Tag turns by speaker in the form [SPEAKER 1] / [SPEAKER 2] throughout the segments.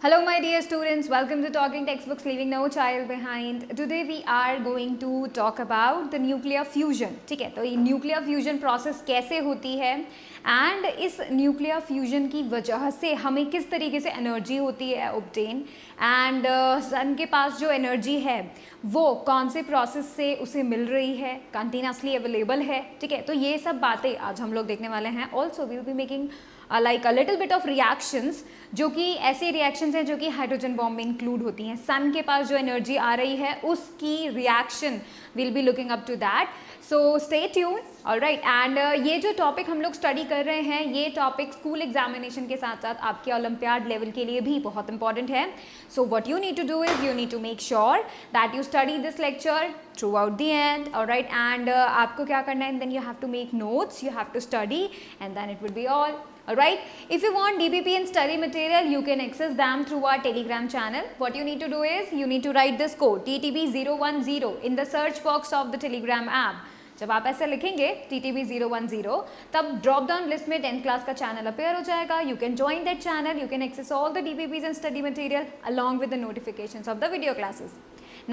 [SPEAKER 1] Hello my dear students, welcome to Talking Textbooks Leaving No Child Behind. Today we are going to talk about the nuclear fusion. ठीक है, तो ये nuclear fusion process कैसे होती है and इस nuclear fusion की वजह से हमें किस तरीके से एनर्जी होती है ऑब्टेन एंड सन के पास जो एनर्जी है वो कौन से प्रोसेस से उसे मिल रही है, कंटिन्यूसली अवेलेबल है. ठीक है, तो ये सब बातें आज हम लोग देखने वाले हैं. Also we will be making like a little bit of reactions, जो कि ऐसे रिएक्शंस हैं जो कि हाइड्रोजन बॉम्ब में इंक्लूड होती हैं. सन के पास जो एनर्जी आ रही है उसकी reaction will be looking up to that. So stay tune. Alright, and ये जो टॉपिक हम लोग स्टडी कर रहे हैं ये टॉपिक स्कूल एग्जामिनेशन के साथ साथ आपके ओलंपियाड लेवल के लिए भी बहुत इंपॉर्टेंट है. So what you need to do is you need to make sure that you study this lecture throughout the end. Alright, and आपको क्या करना है, then you have to make notes, you have to study and then it will be all. Alright, if you want DBP and study material, you can access them through our Telegram channel. What you need to do is, you need to write this code TTB010 in the search box of the Telegram app. जब आप ऐसे लिखेंगे TTB010 तब drop down list में 10th class का channel appear हो जाएगा. You can join that channel, you can access all the DBPs and study material along with the notifications of the video classes.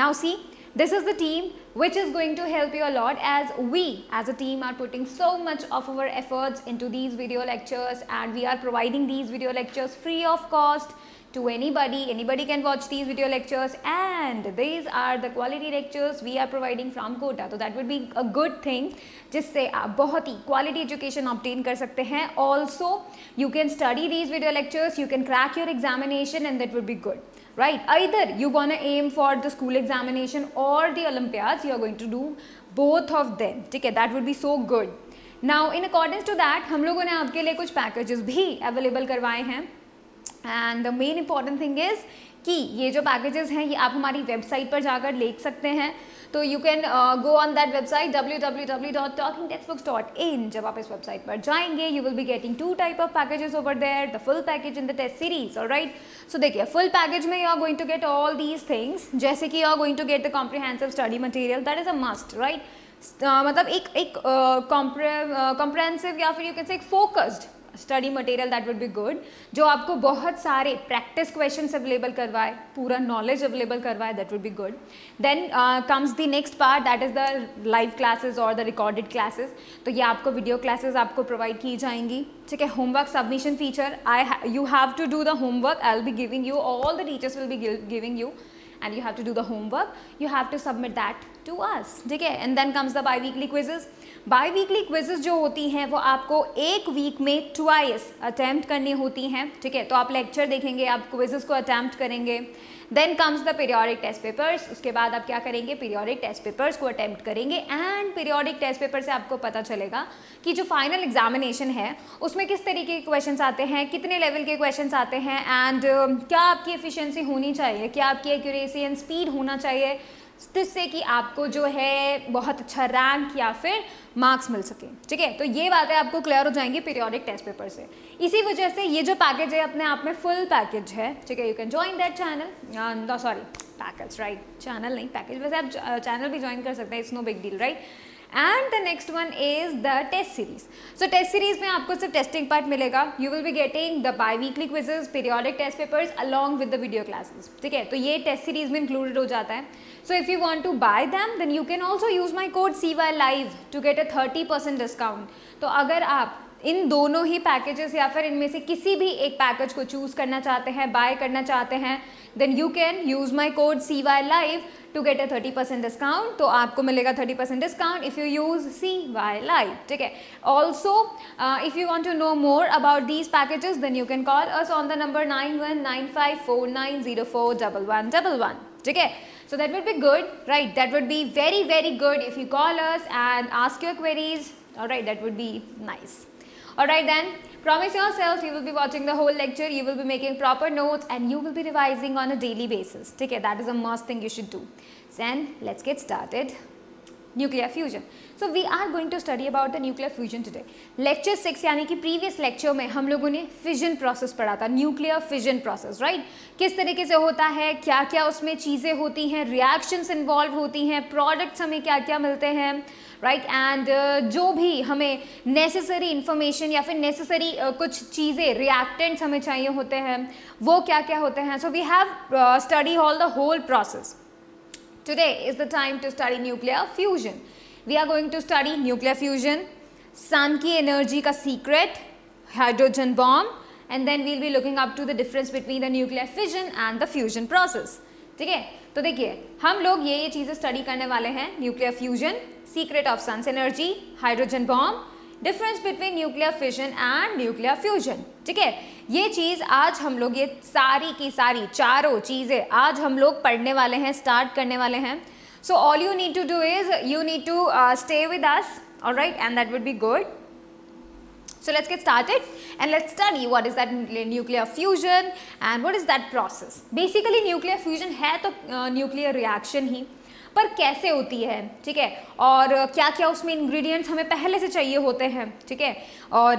[SPEAKER 1] Now see, this is the team which is going to help you a lot, as we as a team are putting so much of our efforts into these video lectures and we are providing these video lectures free of cost to anybody. Anybody can watch these video lectures and these are the quality lectures we are providing from Kota. So that would be a good thing जिससे आप बहुत ही quality education obtain कर सकते हैं. Also you can study these video lectures, you can crack your examination and that would be good. Right, either you gonna aim for the school examination or the Olympiads, you are going to do both of them. ठीक है, that would be so good. Now in accordance to that हम लोगों ने आपके लिए कुछ packages भी available करवाए हैं and the main important thing is कि ये जो पैकेजेस हैं ये आप हमारी वेबसाइट पर जाकर देख सकते हैं. तो you can go on that website www.talkingtextbooks.in. जब आप इस वेबसाइट पर जाएंगे you will be getting 2 type of packages over there, the full package in the test series. Alright, so देखिए फुल पैकेज में you are going to get all these things, जैसे कि you are going to get the comprehensive study material, that is a must. Right, मतलब एक comprehensive या फिर you can से एक focused study material that would be good, जो आपको बहुत सारे प्रैक्टिस क्वेश्चंस अवेलेबल करवाए, पूरा नॉलेज अवेलेबल करवाए, that would be good. Then comes the next part, that is the live classes और द रिकॉर्डेड क्लासेस. तो ये आपको वीडियो क्लासेस आपको प्रोवाइड की जाएंगी. ठीक है, homework submission feature, you have to do the homework, I will be giving you, all the teachers will be giving you and you have to do the homework, you have to submit that to us. ठीक है, and then comes the bi-weekly quizzes. bi-weekly quizzes जो होती हैं वो आपको एक week में twice attempt करनी होती हैं. ठीक है, तो आप लेक्चर देखेंगे, आप quizzes को attempt करेंगे. Then comes the periodic test papers. उसके बाद आप क्या करेंगे, periodic test papers को attempt करेंगे and periodic test paper से आपको पता चलेगा कि जो final examination है उसमें किस तरीके के questions आते हैं, कितने level के questions आते हैं and क्या आपकी efficiency होनी चाहिए, क्या आपकी accuracy and speed होना चाहिए, जिससे कि आपको जो है बहुत अच्छा रैंक या फिर मार्क्स मिल सके. ठीक है, तो ये बातें आपको क्लियर हो जाएंगी पीरियोडिक टेस्ट पेपर से. इसी वजह से ये जो पैकेज है अपने आप में फुल पैकेज है. ठीक है, you can join that channel, sorry package, right, channel नहीं पैकेज, वैसे आप चैनल भी ज्वाइन कर सकते हैं, it's no big deal. Right, and the next one is the test series. So test series में आपको सिर्फ टेस्टिंग पार्ट मिलेगा. You will be getting the biweekly quizzes, periodic test papers along with the video classes. ठीक है, तो ये test series में included हो जाता है. So if you want to buy them, then you can also use my code CYLIVE to get a 30% discount. तो अगर आप इन दोनों ही पैकेजेस या फिर इनमें से किसी भी एक पैकेज को चूज करना चाहते हैं, बाय करना चाहते हैं, then you can use my code CYLIVE to get a 30% discount. तो आपको मिलेगा 30% discount if you use CYLIVE. ठीक है, also if you want to know more about these packages, then you can call us on the number 919549041111. ठीक है, so that would be good, right? That would be very very good if you call us and ask your queries. All right, that would be nice. All right, then promise yourself you will be watching the whole lecture, you will be making proper notes and you will be revising on a daily basis. ठीक है, that is a must thing you should do. Then let's get started. Nuclear fusion. So we are going to study about the nuclear fusion today. Lecture 6 यानी कि previous lecture में हम लोगों ने fission process पढ़ा था, न्यूक्लियर फिजन प्रोसेस, राइट. किस तरीके से होता है, क्या क्या उसमें चीज़ें होती हैं, रिएक्शंस इन्वॉल्व होती हैं, प्रोडक्ट्स हमें क्या क्या मिलते हैं, राइट. एंड जो भी हमें नेसेसरी इंफॉर्मेशन या फिर नेसेसरी कुछ चीज़ें, रिएक्टेंट्स हमें चाहिए होते हैं, वो क्या क्या होते हैं. So we have study all the whole process. Today is the time to study nuclear fusion. We are going to study nuclear fusion, sun की energy का secret, hydrogen bomb, and then we'll be looking up to the difference between the nuclear fission and the fusion process. ठीक है, तो देखिए हम लोग ये चीज़ें स्टडी करने वाले हैं. Nuclear fusion, secret of sun's energy, hydrogen bomb, difference between nuclear fission and nuclear fusion. ठीक है, ये चीज़ आज हम लोग, ये सारी की सारी चारों चीज़ें आज हम लोग पढ़ने वाले हैं, स्टार्ट करने वाले हैं. So all you need to do is you need to stay with us, alright, and that would be good. So let's get started and let's study what is that nuclear fusion and what is that process. Basically nuclear fusion है तो nuclear reaction ही, पर कैसे होती है, ठीक है, और क्या क्या उसमें इंग्रेडिएंट्स हमें पहले से चाहिए होते हैं, ठीक है, और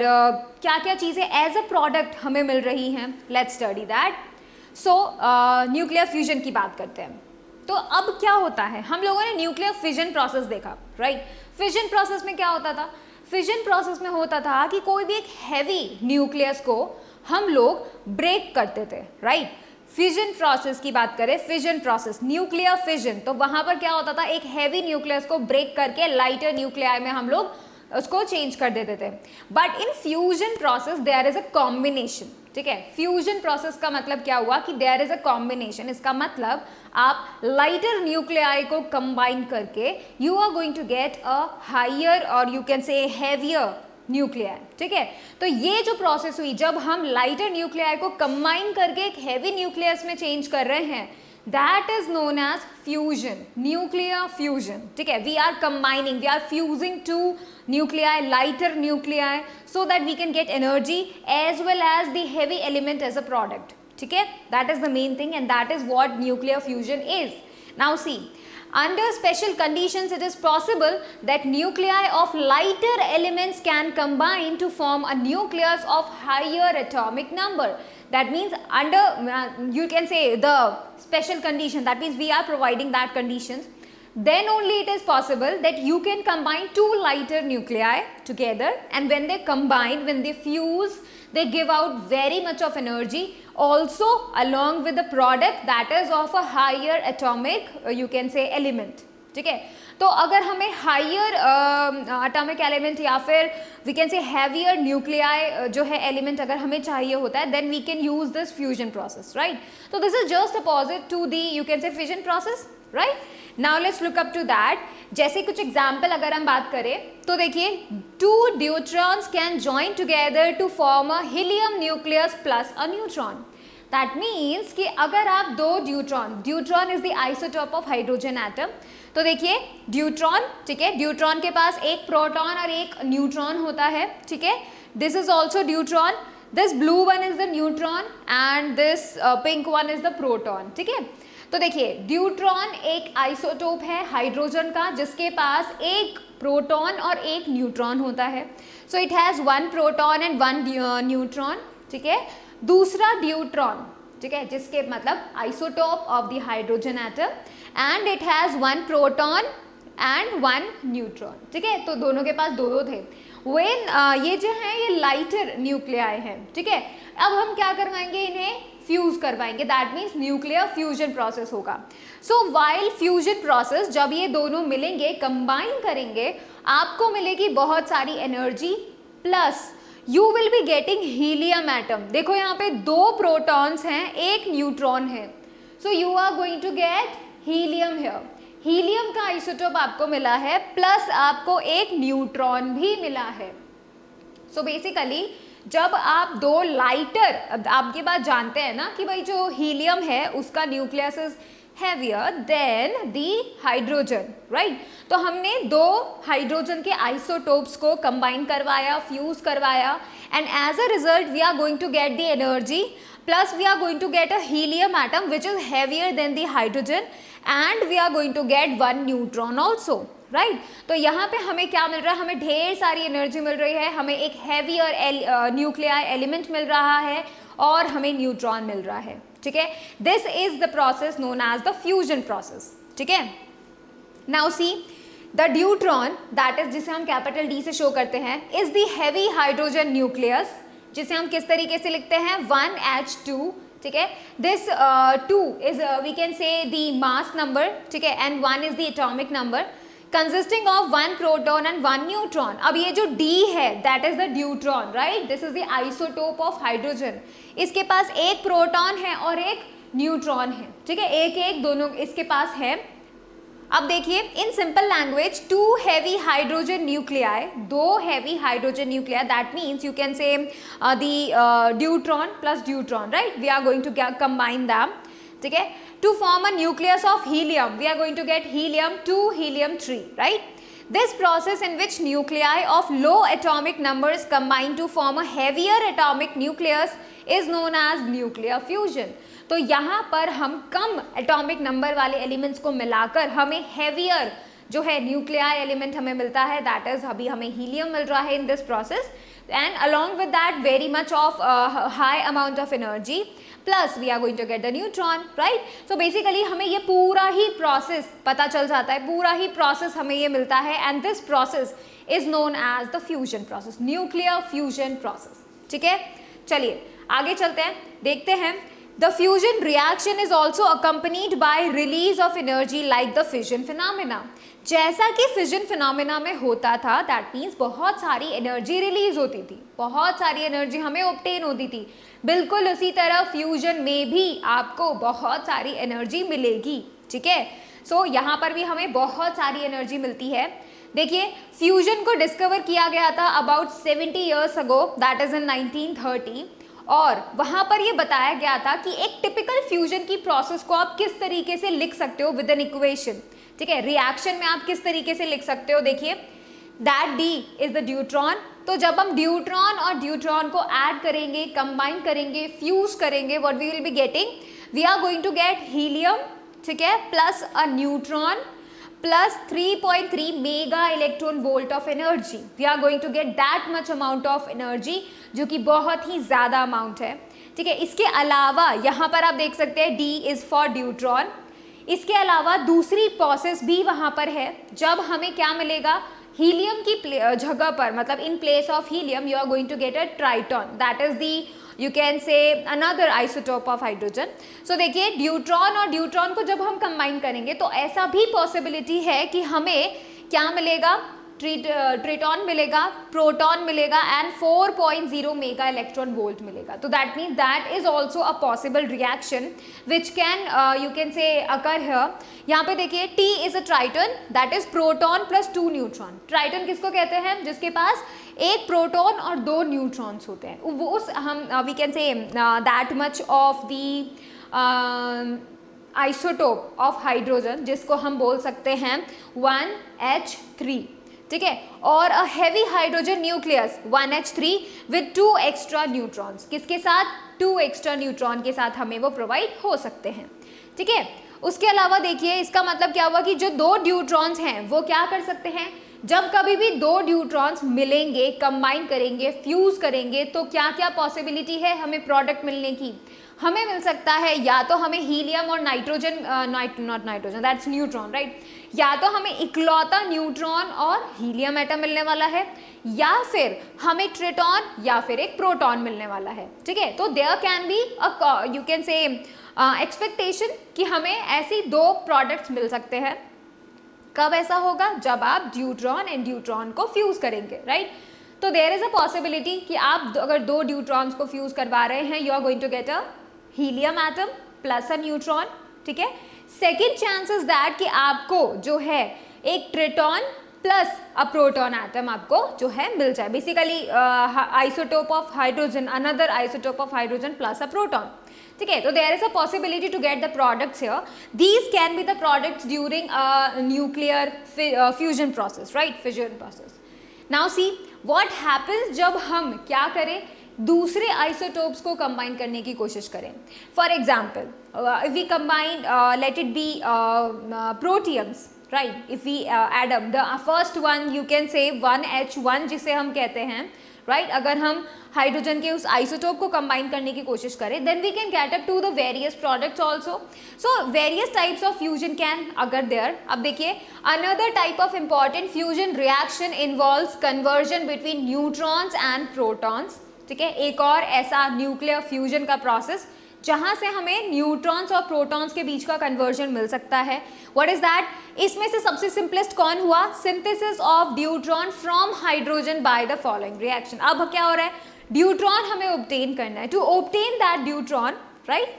[SPEAKER 1] क्या क्या चीज़ें एज अ प्रोडक्ट हमें मिल रही हैं. Let's study that. So nuclear fusion की बात करते हैं. तो अब क्या होता है, हम लोगों ने न्यूक्लियर फिजन प्रोसेस देखा, राइट. फिजन प्रोसेस में क्या होता था, फिजन प्रोसेस में होता था कि कोई भी एक हैवी न्यूक्लियस को हम लोग ब्रेक करते थे, राइट. फिजन प्रोसेस की बात करें, फिजन प्रोसेस, न्यूक्लियर फिजन, तो वहां पर क्या होता था, एक हैवी न्यूक्लियस को ब्रेक करके लाइटर न्यूक्लियाई में हम लोग उसको चेंज कर देते थे. But in fusion process there is a combination. ठीक है, फ्यूजन प्रोसेस का मतलब क्या हुआ कि देयर इज अ कॉम्बिनेशन. इसका मतलब आप लाइटर न्यूक्लियाई को कंबाइन करके you are going to get a higher और you can say heavier nuclei. ठीक है, तो ये जो प्रोसेस हुई, जब हम लाइटर न्यूक्लियाई को कंबाइन करके एक हैवी न्यूक्लियस में चेंज कर रहे हैं, that is known as fusion, nuclear fusion. ठीक है, we are combining, we are fusing two nuclei, lighter nuclei, so that we can get energy as well as the heavy element as a product. ठीक है, that is the main thing and that is what nuclear fusion is. Now see, under special conditions it is possible that nuclei of lighter elements can combine to form a nucleus of higher atomic number. That means under you can say the special condition, that means we are providing that conditions, then only it is possible that you can combine two lighter nuclei together, and when they combine, when they fuse, they give out very much of energy also along with the product that is of a higher atomic you can say element. ठीक है, तो अगर हमें higher atomic element या फिर we can say heavier nuclei जो है element अगर हमें चाहिए होता है, then we can use this fusion process, right. तो this is just opposite to the you can say fission process, right. Now let's look up to that. जैसे कुछ एग्जाम्पल अगर हम बात करें तो देखिए, two deuterons can join together to form a helium nucleus plus a neutron. That means कि अगर आप दो deuteron is the isotope of hydrogen atom. तो देखिए ड्यूट्रॉन, ठीक है, ड्यूट्रॉन के पास एक प्रोटॉन और एक न्यूट्रॉन होता है. ठीक है, this is also deuteron, this blue one is the neutron and this pink one is the proton. ठीक है, तो देखिए ड्यूट्रॉन एक आइसोटोप है हाइड्रोजन का जिसके पास एक प्रोटॉन और एक न्यूट्रॉन होता है. So it has one proton and one neutron. ठीक है, दूसरा ड्यूट्रॉन, ठीक है, जिसके मतलब isotope of the hydrogen atom and it has one proton and one neutron. ठीक है, तो दोनों के पास दो थे. वेन ये जो है ये लाइटर न्यूक्लियाई है. ठीक है, अब हम क्या करवाएंगे, इन्हें फ्यूज करवाएंगे. That means nuclear fusion process होगा. सो वाइल फ्यूजन प्रोसेस, जब ये दोनों मिलेंगे, कंबाइन करेंगे, आपको मिलेगी बहुत सारी energy plus you will be getting helium atom. देखो यहाँ पे दो प्रोटॉन्स हैं, एक न्यूट्रॉन है. So you are going to get helium here. Helium का आइसोटोप आपको मिला है प्लस आपको एक न्यूट्रॉन भी मिला है. सो बेसिकली जब आप दो लाइटर, अब आप ये बात जानते हैं ना कि भाई जो हीलियम है उसका nucleus is heavier than the hydrogen, right? तो हमने दो हाइड्रोजन के आइसोटोप्स को कंबाइन करवाया, फ्यूज करवाया, and as a result we are going to get the energy plus we are going to get a helium atom which is heavier than the hydrogen and we are going to get one neutron also, right. तो यहाँ पे हमें क्या मिल रहा है, हमें ढेर सारी एनर्जी मिल रही है, हमें एक हैवियर न्यूक्लियर एलिमेंट मिल रहा है और हमें न्यूट्रॉन मिल रहा है, ठीक है। This is the process known as the fusion process, ठीक है। Now see the deuteron that is, जिसे हम कैपिटल डी से शो करते हैं, is the heavy hydrogen nucleus, जिसे हम किस तरीके से लिखते हैं 1H2, ठीक है। This 2 is we can say the mass number, ठीक है, and 1 is the atomic number consisting of 1 proton and 1 neutron. अब ये जो D है that is the deuteron, right, this is the isotope of hydrogen. इसके पास एक प्रोटॉन है और एक न्यूट्रॉन है, ठीक है, एक एक दोनों इसके पास है। अब देखिए in simple language 2 heavy hydrogen nuclei, 2 heavy hydrogen nuclei, that means you can say the deuteron plus deuteron, right, we are going to combine them, ठीक है, to form a nucleus of helium. We are going to get helium 2, helium 3, right? This process in which nuclei of low atomic numbers combine to form a heavier atomic nucleus is known as nuclear fusion. तो यहाँ पर हम कम atomic number वाले elements को मिलाकर हमें heavier जो है न्यूक्लियर एलिमेंट हमें मिलता है, दैट इज अभी हमें हीलियम मिल रहा है in this process, and along with that very much of high amount of energy plus we are going to get the neutron, right? So basically हमें ये पूरा ही process पता चल जाता है, पूरा ही process हमें ये मिलता है, and this process is known as the fusion process, nuclear fusion process, ठीक है। चलिए आगे चलते हैं, देखते हैं। The fusion reaction is also accompanied by release of energy like the fission phenomena. जैसा कि फिजन फिनोमेना में होता था, दैट मीन्स बहुत सारी एनर्जी रिलीज होती थी, बहुत सारी एनर्जी हमें ऑब्टेन होती थी, बिल्कुल उसी तरह फ्यूजन में भी आपको बहुत सारी एनर्जी मिलेगी, ठीक है। सो यहाँ पर भी हमें बहुत सारी एनर्जी मिलती है। देखिए फ्यूजन को डिस्कवर किया गया था about 70 years ago, that is in 1930, और वहाँ पर ये बताया गया था कि एक टिपिकल फ्यूजन की प्रोसेस को आप किस तरीके से लिख सकते हो विद एन इक्वेशन, ठीक है, रिएक्शन में आप किस तरीके से लिख सकते हो। देखिए that D is the deuteron, तो जब हम ड्यूट्रॉन और ड्यूट्रॉन को ऐड करेंगे, कंबाइन करेंगे, फ्यूज करेंगे, what we will be getting, we are going to get helium, ठीक है, plus a neutron plus 3.3 mega electron volt of energy. We are going to get that much amount of energy, जो कि बहुत ही ज़्यादा amount है, ठीक है। इसके अलावा यहाँ पर आप देख सकते हैं D इज़ फॉर ड्यूट्रॉन। इसके अलावा दूसरी प्रोसेस भी वहाँ पर है, जब हमें क्या मिलेगा, हीलियम की जगह पर, मतलब in place of helium you are going to get a triton, that is the you can say another isotope of hydrogen. So देखिए ड्यूट्रॉन और ड्यूट्रॉन को जब हम कंबाइन करेंगे तो ऐसा भी पॉसिबिलिटी है कि हमें क्या मिलेगा, ट्रिटॉन मिलेगा, प्रोटॉन मिलेगा एंड 4.0 मेगा इलेक्ट्रॉन वोल्ट मिलेगा। तो that means that is also a possible reaction which can you can से अकर हियर। यहाँ पे देखिए T is a Triton, that is proton plus 2 neutron. Triton किसको कहते हैं, जिसके पास एक प्रोटॉन और 2 न्यूट्रॉन्स होते हैं, वो उस हम we can say that much of the isotope of hydrogen, जिसको हम बोल सकते हैं 1H3, ठीक है, और a heavy hydrogen nucleus 1H3 with 2 extra neutrons, किसके साथ, 2 एक्स्ट्रा न्यूट्रॉन के साथ हमें वो प्रोवाइड हो सकते हैं, ठीक है। उसके अलावा देखिए इसका मतलब क्या हुआ कि जो 2 न्यूट्रॉन्स हैं वो क्या कर सकते हैं, जब कभी भी 2 न्यूट्रॉन्स मिलेंगे, कंबाइन करेंगे, फ्यूज करेंगे, तो क्या क्या पॉसिबिलिटी है हमें प्रोडक्ट मिलने की। हमें मिल सकता है या तो हमें हीलियम और nitrogen, not nitrogen, that's neutron, right, या तो हमें इकलौता न्यूट्रॉन और हीलियम एटम मिलने वाला है, या फिर हमें ट्रिटॉन या फिर एक प्रोटॉन मिलने वाला है, ठीक है। तो there can be a you can say expectation कि हमें ऐसी 2 प्रोडक्ट्स मिल सकते हैं। कब ऐसा होगा, जब आप ड्यूट्रॉन एंड ड्यूट्रॉन को फ्यूज करेंगे, राइट। तो देयर इज अ पॉसिबिलिटी कि आप अगर 2 ड्यूट्रॉन्स को फ्यूज करवा रहे हैं, you are going to get a helium atom plus a neutron, ठीक है। सेकेंड चांस इज दैट कि आपको जो है एक triton plus a proton atom आपको जो है मिल जाए, basically isotope of hydrogen, another isotope of hydrogen plus a proton, ठीक है। तो there is a possibility to get the products here, these can be the products during a nuclear fusion process, right, fusion process. Now see what happens जब हम क्या करें, दूसरे isotopes को combine करने की कोशिश करें। For example if we combine let it be protiums, right. If we add them the first one you can say 1H1 जिसे हम कहते हैं, राइट. अगर हम हाइड्रोजन के उस आइसोटोप को कंबाइन करने की कोशिश करें, then we can get up to the various products also. So various types of fusion can occur there. अब देखिए, another type of important fusion reaction involves conversion between neutrons and protons. ठीक है, एक और ऐसा न्यूक्लियर फ्यूजन का process जहां से हमें न्यूट्रॉन्स और प्रोटॉन्स के बीच का कन्वर्जन मिल सकता है. What is that? इसमें से सबसे सिंपलेस्ट कौन हुआ? Synthesis of deuteron from hydrogen by the following reaction. अब क्या हो रहा है? ड्यूट्रॉन हमें ऑब्टेन करना है. To obtain that deuteron, right,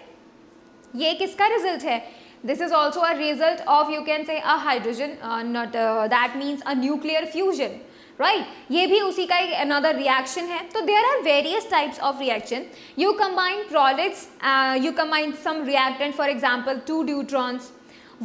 [SPEAKER 1] ये किसका रिजल्ट है? This is also a result of you can say a hydrogen, not that means a nuclear fusion, right. ये भी उसी का एक अनदर रिएक्शन है. तो there are various types of reaction. You combine products, you combine some reactant, for example 2 neutrons,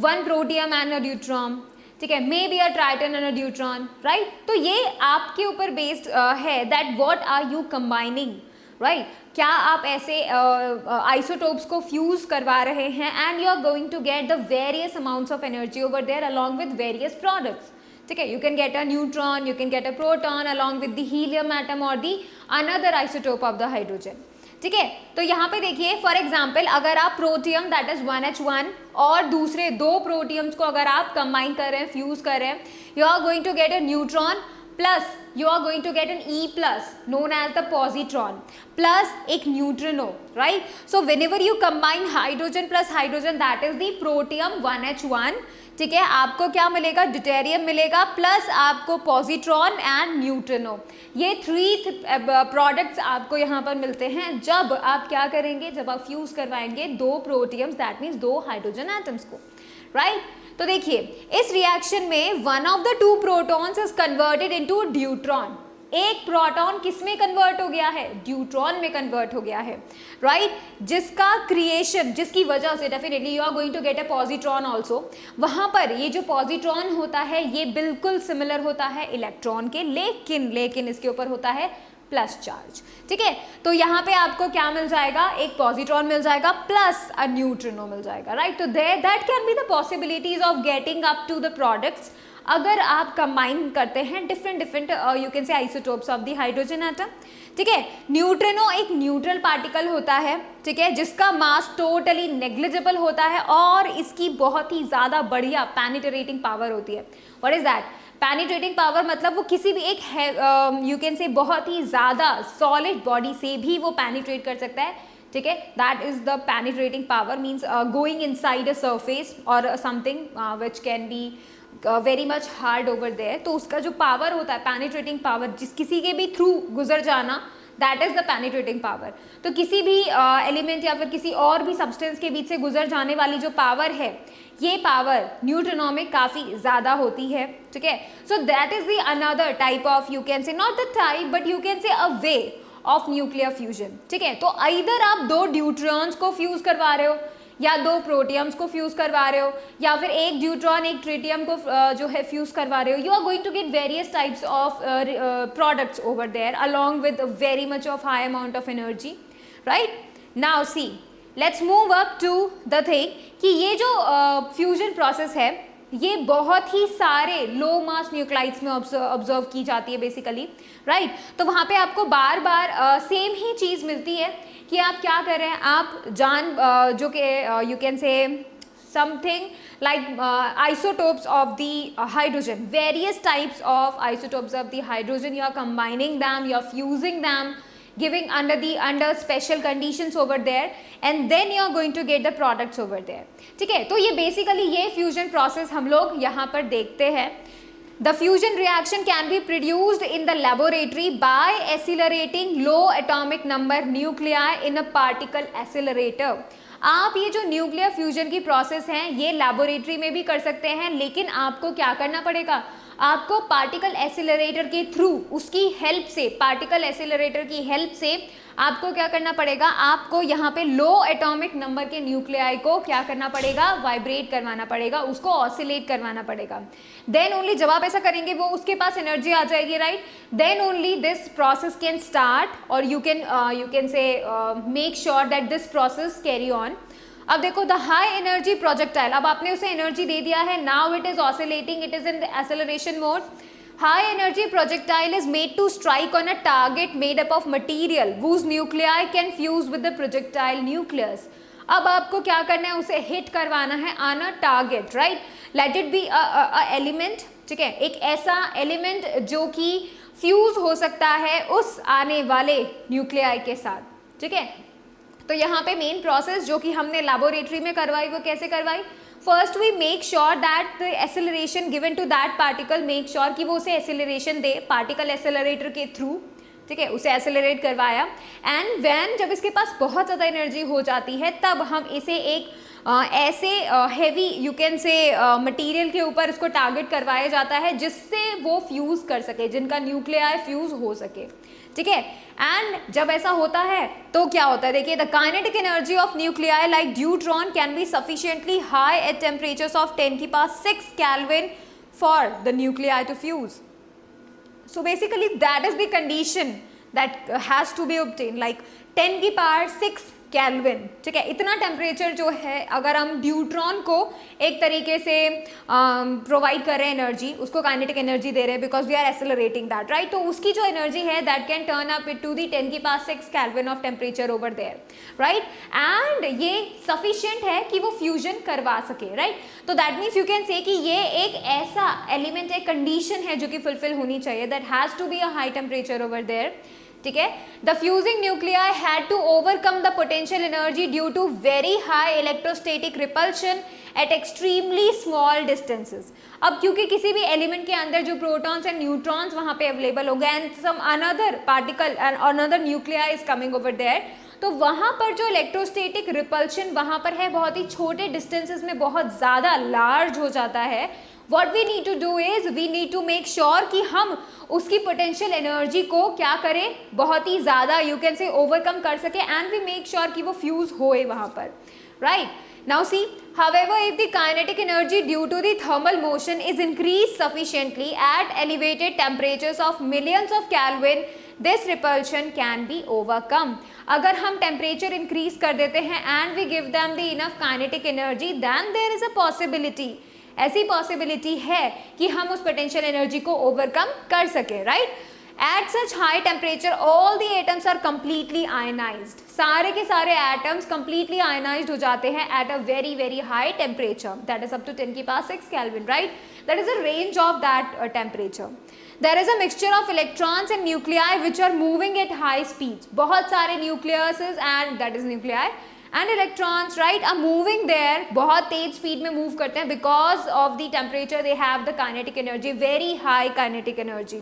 [SPEAKER 1] 1 protium and a neutron. ठीक है, may be a triton and a neutron, right. तो ये आपके ऊपर बेस्ड है that what are you combining, right. क्या आप ऐसे आइसोटोप्स को फ्यूज करवा रहे हैं and you are going to get the various amounts of energy over there along with various products. ठीक है, you can get a neutron, you can get a proton along with the helium atom और the another isotope of the hydrogen. ठीक है, तो यहाँ पे देखिए, for example अगर आप प्रोटियम दैट इज 1H1 और दूसरे 2 प्रोटियम्स को अगर आप कंबाइन कर रहे हैं, फ्यूज कर रहे हैं, you are going to get a neutron plus you are going to get an E plus known as the positron plus एक neutrino, right. So whenever you combine hydrogen plus hydrogen that is the protium 1H1. ठीक है, आपको क्या मिलेगा? Deuterium मिलेगा plus आपको positron and neutrino. ये 3 products आपको यहाँ पर मिलते हैं जब आप क्या करेंगे? जब आप फ्यूज करवाएंगे 2 प्रोटियम्स, दैट मीन्स 2 हाइड्रोजन एटम्स को, राइट. तो देखिए, इस रिएक्शन में one of the 2 protons is converted into deuteron. एक प्रोटॉन किस में कन्वर्ट हो गया है? ड्यूट्रॉन में कन्वर्ट हो गया है, राइट. जिसका क्रिएशन, जिसकी वजह से definitely you are going to get a positron also. वहां पर ये जो पॉजिट्रॉन होता है ये बिल्कुल सिमिलर होता है इलेक्ट्रॉन के, लेकिन इसके ऊपर होता है प्लस चार्ज. ठीक है, तो यहाँ पे आपको क्या मिल जाएगा? एक पॉजिट्रॉन मिल जाएगा प्लस अ न्यूट्रिनो मिल जाएगा, राइट. तो that can be the possibilities of getting up to the products अगर आप कंबाइन करते हैं different you can say isotopes of the hydrogen atom. ठीक है, न्यूट्रिनो एक न्यूट्रल पार्टिकल होता है, ठीक है, जिसका मास टोटली नेग्लिजिबल होता है और इसकी बहुत ही ज़्यादा बढ़िया पेनिट्रेटिंग पावर होती है. What is that? Penetrating power मतलब वो किसी भी एक यू कैन से बहुत ही ज़्यादा सॉलिड बॉडी से भी वो पेनिट्रेट कर सकता है. ठीक है, that is the penetrating power, means going inside a surface और something which can be very much hard over there. तो उसका जो पावर होता है, पेनिट्रेटिंग पावर, जिस किसी के भी थ्रू गुजर जाना, that is the penetrating power. तो किसी भी एलिमेंट या फिर किसी और भी सब्सटेंस के बीच से गुजर जाने वाली जो पावर है, ये पावर न्यूट्रिनो में काफ़ी ज़्यादा होती है. ठीक है, so that is the another type of you can से, not the type but you can say a way of nuclear fusion. ठीक है, तो इधर आप 2 ड्यूट्रॉन्स को फ्यूज करवा रहे हो या 2 प्रोटियम्स को फ्यूज करवा रहे हो या फिर एक ड्यूट्रॉन एक ट्रिटियम को जो है फ्यूज करवा रहे हो. You are going to get various types of products over there along with very much of high amount of energy, right. Now see, let's move up to the thing कि ये जो fusion process है ये बहुत ही सारे लो मास nuclides में observe की जाती है बेसिकली, राइट. तो वहाँ पे आपको बार बार सेम ही चीज़ मिलती है कि आप क्या कर रहे हैं, आप जो कि यू कैन से something like isotopes of the hydrogen, various types of isotopes of the hydrogen, you are combining them, you are fusing them, giving under special conditions over there, and then you are going to get the products over there. ठीक है, तो ये basically ये fusion process हम लोग यहाँ पर देखते हैं. The fusion reaction can be produced in the laboratory by accelerating low atomic number nuclei in a particle accelerator. आप ये जो न्यूक्लियर फ्यूजन की प्रोसेस है ये लैबोरेटरी में भी कर सकते हैं, लेकिन आपको क्या करना पड़ेगा? आपको पार्टिकल एक्सीलरेटर के थ्रू, उसकी हेल्प से, पार्टिकल एक्सीलरेटर की हेल्प से आपको क्या करना पड़ेगा? आपको यहाँ पे लो एटॉमिक नंबर के न्यूक्लियाई को क्या करना पड़ेगा? वाइब्रेट करवाना पड़ेगा, उसको ऑसिलेट करवाना पड़ेगा. देन ओनली जब आप ऐसा करेंगे वो उसके पास एनर्जी आ जाएगी, right. Then only this process can start और you can say make sure that this process carry on. अब देखो द हाई एनर्जी प्रोजेक्टाइल, अब आपने उसे एनर्जी दे दिया है, now it is oscillating, it is in the acceleration mode. High energy projectile is made to strike on a target made up of material whose nuclei can fuse with the projectile nucleus. अब आपको क्या करना है, उसे hit करवाना है on a target, right. Late it be a element, ठीक है, एक ऐसा एलिमेंट जो कि फ्यूज हो सकता है उस आने वाले न्यूक्लियाई के साथ, ठीक है. तो यहाँ पे मेन प्रोसेस जो कि हमने लैबोरेटरी में करवाई वो कैसे करवाई. First we make sure that the acceleration given to that particle, make sure कि वो उसे एक्सेलरेशन दे पार्टिकल एक्सेलरेटर के थ्रू, ठीक है, उसे एक्सेलरेट करवाया. एंड व्हेन जब इसके पास बहुत ज़्यादा एनर्जी हो जाती है तब हम इसे एक ऐसे हैवी यू कैन से मटेरियल के ऊपर इसको टारगेट करवाया जाता है जिससे वो फ्यूज़ कर सके, जिनका न्यूक्लियाई फ्यूज़ हो सके, ठीक है. एंड जब ऐसा होता है तो क्या होता है, देखिए the kinetic energy of nuclei like deuteron can be sufficiently high at temperatures of 10⁶ kelvin for the nuclei to fuse. So basically that is the condition that has to be obtain, like 10⁶ kelvin, ठीक है. इतना temperature जो है अगर हम deuteron को एक तरीके से प्रोवाइड कर रहे हैं एनर्जी, उसको काइनेटिक एनर्जी दे रहे हैं because we are accelerating that, right. तो उसकी जो एनर्जी है that can turn up it to the 10⁶ kelvin of temperature over there, right. And ये सफिशिएंट है कि वो फ्यूजन करवा सके, राइट. तो दैट मीन्स यू कैन से कि ये एक ऐसा एलिमेंट है, कंडीशन है जो कि फुलफिल होनी चाहिए, that has to be a high temperature over there, ठीक है. The fusing nuclei had to overcome the potential energy due to very high electrostatic repulsion at extremely small distances. अब क्योंकि किसी भी एलिमेंट के अंदर जो प्रोटॉन्स एंड न्यूट्रॉन्स वहां पे अवेलेबल हो गए and some another particle and another nuclei is coming over there, तो वहां पर जो इलेक्ट्रोस्टैटिक रिपल्शन वहां पर है बहुत ही छोटे डिस्टेंसेस में बहुत ज़्यादा लार्ज हो जाता है. What we need to do is we need to make sure कि हम उसकी पोटेंशियल एनर्जी को क्या करें, बहुत ही ज़्यादा यू कैन से ओवरकम कर सके एंड वी मेक श्योर कि वो फ्यूज होए वहाँ पर, right. Now see, however, if the kinetic energy due to the thermal motion is increased sufficiently at elevated temperatures of millions of Kelvin, this repulsion can be overcome. अगर हम temperature increase कर देते हैं and we give them the enough kinetic energy, then there is a possibility, ऐसी possibility है कि हम उस पोटेंशियल एनर्जी को ओवरकम कर सके, right. At such high temperature all the atoms are completely ionised, सारे के सारे एटम्स कंप्लीटली आयनाइज्ड हो जाते हैं at a very very high temperature, that is up to 10⁶ kelvin, right. That is a range of that temperature. There is a mixture of electrons and nuclei which are moving at high speeds, बहुत सारे nucleus and that is nuclei and electrons, right, are moving there, बहुत तेज speed में move करते हैं because of the temperature they have the kinetic energy, very high kinetic energy,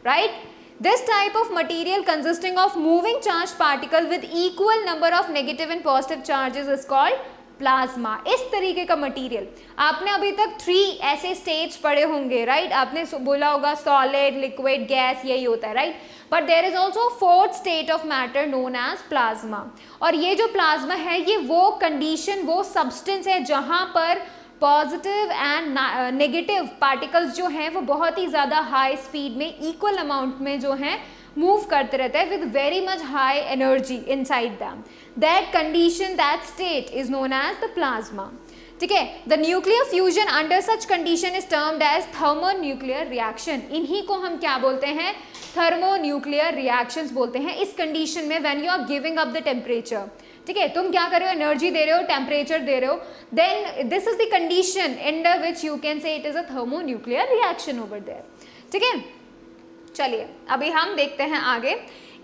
[SPEAKER 1] right. This type of material consisting of moving charged particle with equal number of negative and positive charges is called plasma. इस तरीके का material आपने अभी तक 3 ऐसे states पढ़े होंगे, right. आपने बोला होगा सॉलिड, लिक्विड, गैस, यही होता है, right. But there is also 4th state of matter known as plasma. और ये जो प्लाज्मा है ये वो कंडीशन, वो सब्सटेंस है जहाँ पर पॉजिटिव एंड नेगेटिव पार्टिकल्स जो हैं वो बहुत ही ज़्यादा हाई स्पीड में इक्वल अमाउंट में जो हैं मूव करते रहते हैं with very much high energy inside them. That condition, that state is known as the plasma, ठीक है. The nuclear fusion under such conditions is termed as thermonuclear reaction. इन्हीं को हम क्या बोलते हैं, थर्मोन्यूक्लियर रिएक्शंस बोलते हैं. इस कंडीशन में when you are giving up the temperature, ठीक है, तुम क्या कर रहे हो, एनर्जी दे रहे हो, टेम्परेचर दे रहे हो, then this is the condition under which you can say it is a thermonuclear reaction over there, ठीक है. चलिए अभी हम देखते हैं आगे.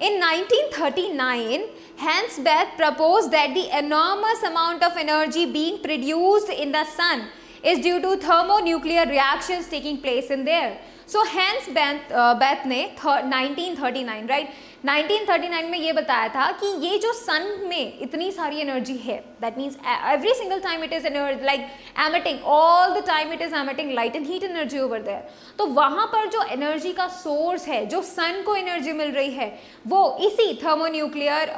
[SPEAKER 1] In 1939, Hans Bethe proposed that the enormous amount of energy being produced in the sun is due to thermonuclear reactions taking place in there. So Hans Bethe ने 1939, right, 1939 में ये बताया था कि ये जो सन में इतनी सारी एनर्जी है, that means every single time it is like emitting, all the time it is emitting light and heat energy over there. तो वहाँ पर जो एनर्जी का सोर्स है, जो सन को एनर्जी मिल रही है, वो इसी थर्मोन्यूक्लियर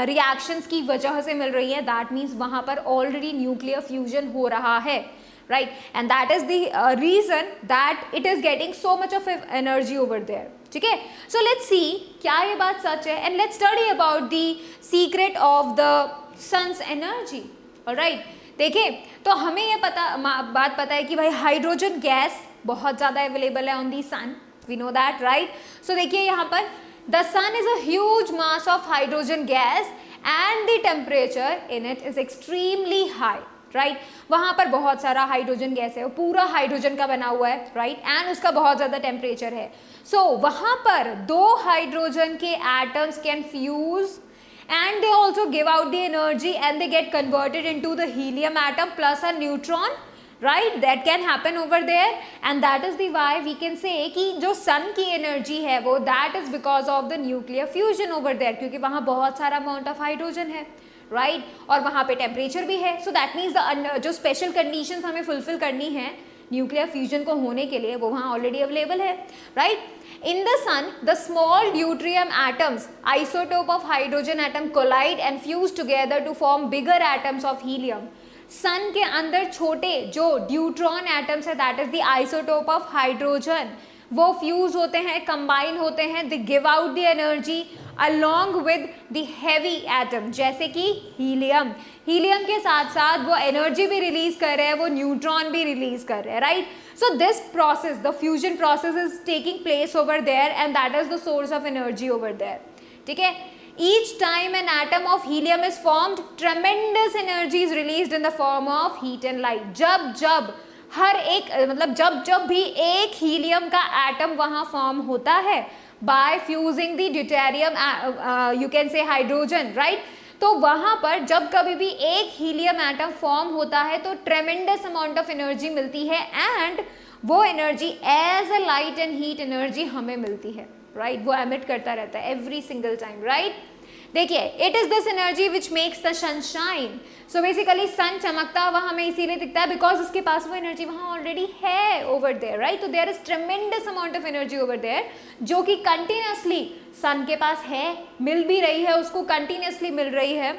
[SPEAKER 1] रिएक्शंस की वजह से मिल रही है. दैट मीन्स वहाँ पर ऑलरेडी न्यूक्लियर फ्यूजन हो रहा है, right, and that is the reason that it is getting so much of energy over there, ठीक है. So let's see क्या ये बात सच है and let's study about the secret of the sun's energy, alright, देखिए तो हमें ये बात पता है कि भाई हाइड्रोजन गैस बहुत ज़्यादा अवेलेबल है on the sun, we know that, right. So देखिए यहाँ पर the sun is a huge mass of hydrogen gas and the temperature in it is extremely high, right. वहाँ पर बहुत सारा हाइड्रोजन गैस है, वो पूरा हाइड्रोजन का बना हुआ है, राइट, एंड उसका बहुत ज़्यादा टेम्परेचर है। सो वहाँ पर दो हाइड्रोजन के atoms can fuse and they also give out the energy and they get converted into the helium atom plus a neutron, right, that can happen over there, and that is the why we can say कि जो sun की energy है वो that is because of the nuclear fusion over there, क्योंकि वहाँ बहुत सारा amount of hydrogen है, right, और वहाँ पे temperature भी है, so that means the जो special conditions हमें fulfill करनी है न्यूक्लियर फ्यूजन को होने के लिए वो वहाँ ऑलरेडी अवेलेबल है, right. In the sun, the small deuterium atoms, isotope of hydrogen atom, collide and fuse together to form bigger atoms of helium. सन के अंदर छोटे जो ड्यूट्रॉन एटम्स है, that is the isotope of hydrogen, वो fuse होते हैं, combine होते हैं, they give out the energy along with the heavy atom, जैसे कि हीलियम। हीलियम के साथ साथ वो एनर्जी भी रिलीज कर रहे हैं, वो न्यूट्रॉन भी रिलीज कर रहे हैं, right. So this process, the fusion process is taking place over there and that is the source of energy over there, ठीक है। Each time an atom of helium is formed, tremendous energy is released in the form of heat and light. जब हर एक मतलब जब भी एक helium का atom वहाँ फॉर्म होता है by fusing the deuterium, you can say hydrogen, right, तो वहाँ पर जब कभी भी एक हीलियम एटम फॉर्म होता है तो ट्रेमेंडस अमाउंट ऑफ एनर्जी मिलती है एंड वो energy as a light and heat energy हमें मिलती है, राइट, वो एमिट करता रहता है एवरी सिंगल टाइम, राइट। देखिए it is this energy which makes the sun shine. So basically sun चमकता हुआ हमें इसीलिए दिखता है बिकॉज उसके पास वो एनर्जी वहाँ ऑलरेडी है ओवर देयर, राइट। तो there is tremendous amount of energy over there जो कि कंटिन्यूसली सन के पास है, मिल भी रही है, उसको कंटिन्यूसली मिल रही है,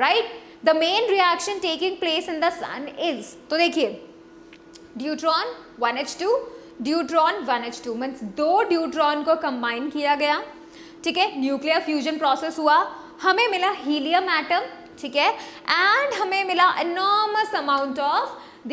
[SPEAKER 1] right. The main reaction taking place in the sun is, तो देखिए deuteron 1H2, deuteron 1H2 means दो ड्यूट्रॉन को कंबाइन किया गया, ठीक है, न्यूक्लियर फ्यूजन प्रोसेस हुआ, हमें मिला हीलियम एटम, ठीक है, एंड हमें मिला enormous amount of the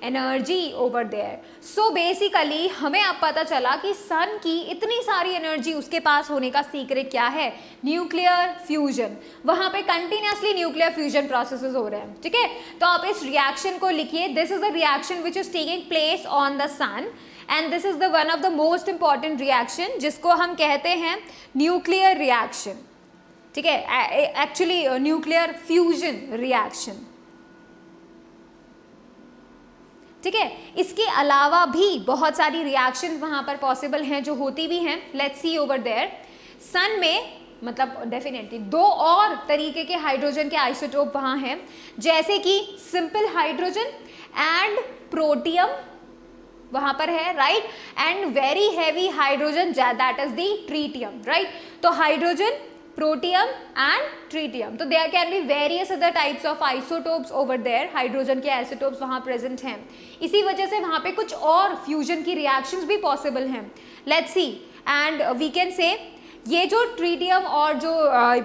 [SPEAKER 1] energy over there. So basically हमें अब पता चला कि सन की इतनी सारी एनर्जी उसके पास होने का सीक्रेट क्या है, न्यूक्लियर फ्यूजन। वहाँ पे कंटिन्यूसली न्यूक्लियर फ्यूजन प्रोसेसेस हो रहे हैं, ठीक है। तो आप इस रिएक्शन को लिखिए, this is the reaction which is taking place on the sun and this is the one of the most important reaction जिसको हम कहते हैं न्यूक्लियर रिएक्शन, ठीक है, एक्चुअली न्यूक्लियर फ्यूजन रिएक्शन, ठीक है। इसके अलावा भी बहुत सारी रिएक्शन वहाँ पर पॉसिबल हैं जो होती भी हैं, लेट्स सी ओवर देयर। सन में मतलब डेफिनेटली दो और तरीके के हाइड्रोजन के आइसोटोप वहाँ हैं, जैसे कि सिंपल हाइड्रोजन एंड प्रोटियम वहाँ पर है, right, and very heavy hydrogen that is the tritium, right. तो हाइड्रोजन, प्रोटियम एंड ट्रीटियम, तो there can be various other types of isotopes over there, hydrogen के आइसोटोप्स वहाँ प्रेजेंट हैं, इसी वजह से वहाँ पे कुछ और फ्यूजन की रिएक्शंस भी पॉसिबल हैं, let's see. And we can say ये जो ट्रीटियम और जो